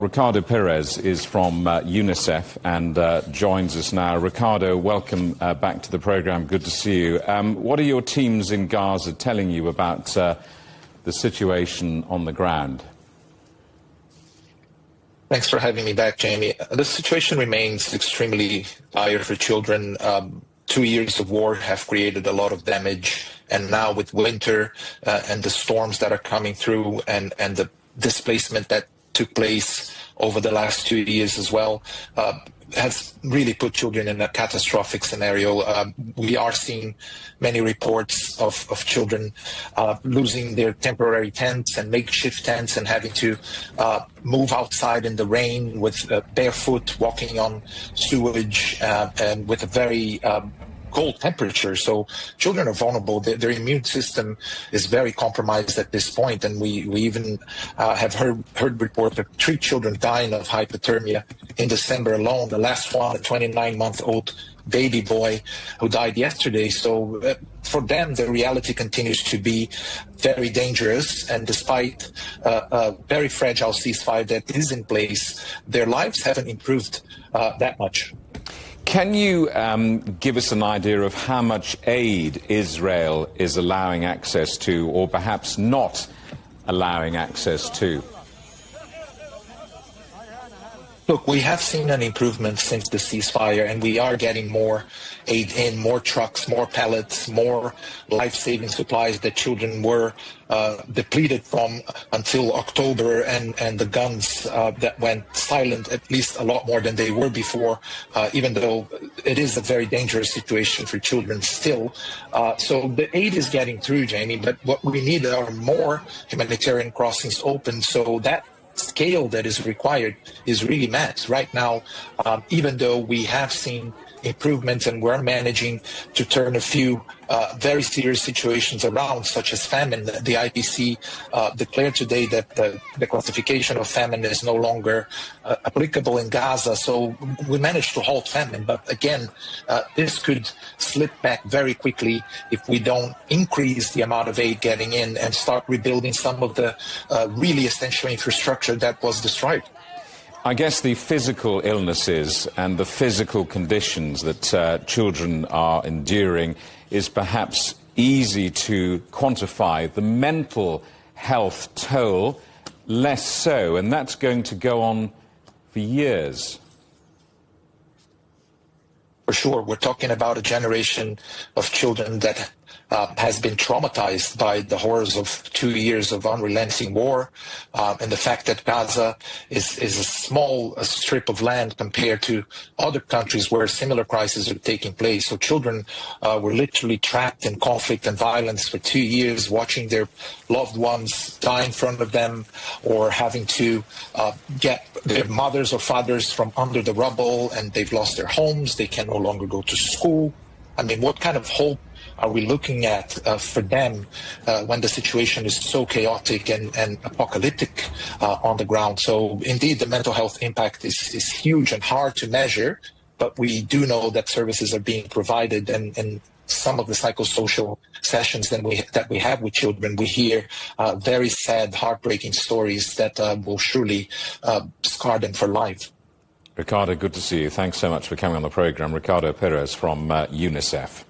Ricardo Perez is from UNICEF and joins us now. Ricardo, welcome back to the programme. Good to see you. What are your teams in Gaza telling you about the situation on the ground? Thanks for having me back, Jamie. The situation remains extremely dire for children. 2 years of war have created a lot of damage, and now with winter and the storms that are coming through and the displacement that took place over the last 2 years as well, has really put children in a catastrophic scenario. We are seeing many reports of children losing their temporary tents and makeshift tents and having to move outside in the rain with barefoot, walking on sewage and with a very cold temperature. So children are vulnerable. Their immune system is very compromised at this point, and we even have heard reports of 3 children dying of hypothermia in December alone. The last one, a 29-month-old baby boy who died yesterday. So for them, the reality continues to be very dangerous, and despite a very fragile ceasefire that is in place, their lives haven't improved that much. Can you give us an idea of how much aid Israel is allowing access to, or perhaps not allowing access to? Look, we have seen an improvement since the ceasefire, and we are getting more aid in, more trucks, more pallets, more life-saving supplies that children were depleted from until October, and the guns that went silent, at least a lot more than they were before, even though it is a very dangerous situation for children still. So the aid is getting through, Jamie, but what we need are more humanitarian crossings open so that scale that is required is really met. Right now, even though we have seen improvements and we're managing to turn a few very serious situations around, such as famine. The IPC declared today that the classification of famine is no longer applicable in Gaza. So we managed to halt famine. But again, this could slip back very quickly if we don't increase the amount of aid getting in and start rebuilding some of the really essential infrastructure that was destroyed. I guess the physical illnesses and the physical conditions that children are enduring is perhaps easy to quantify. The mental health toll, less so, and that's going to go on for years. For sure, we're talking about a generation of children that has been traumatized by the horrors of 2 years of unrelenting war, and the fact that Gaza is a small strip of land compared to other countries where similar crises are taking place. So children were literally trapped in conflict and violence for 2 years, watching their loved ones die in front of them, or having to get their mothers or fathers from under the rubble, and they've lost their homes. They can no longer go to school. I mean, what kind of hope are we looking at for them when the situation is so chaotic and apocalyptic on the ground? So indeed, the mental health impact is huge and hard to measure, but we do know that services are being provided, and some of the psychosocial sessions that we have with children, we hear very sad, heartbreaking stories that will surely scar them for life. Ricardo, good to see you. Thanks so much for coming on the programme. Ricardo Perez from UNICEF.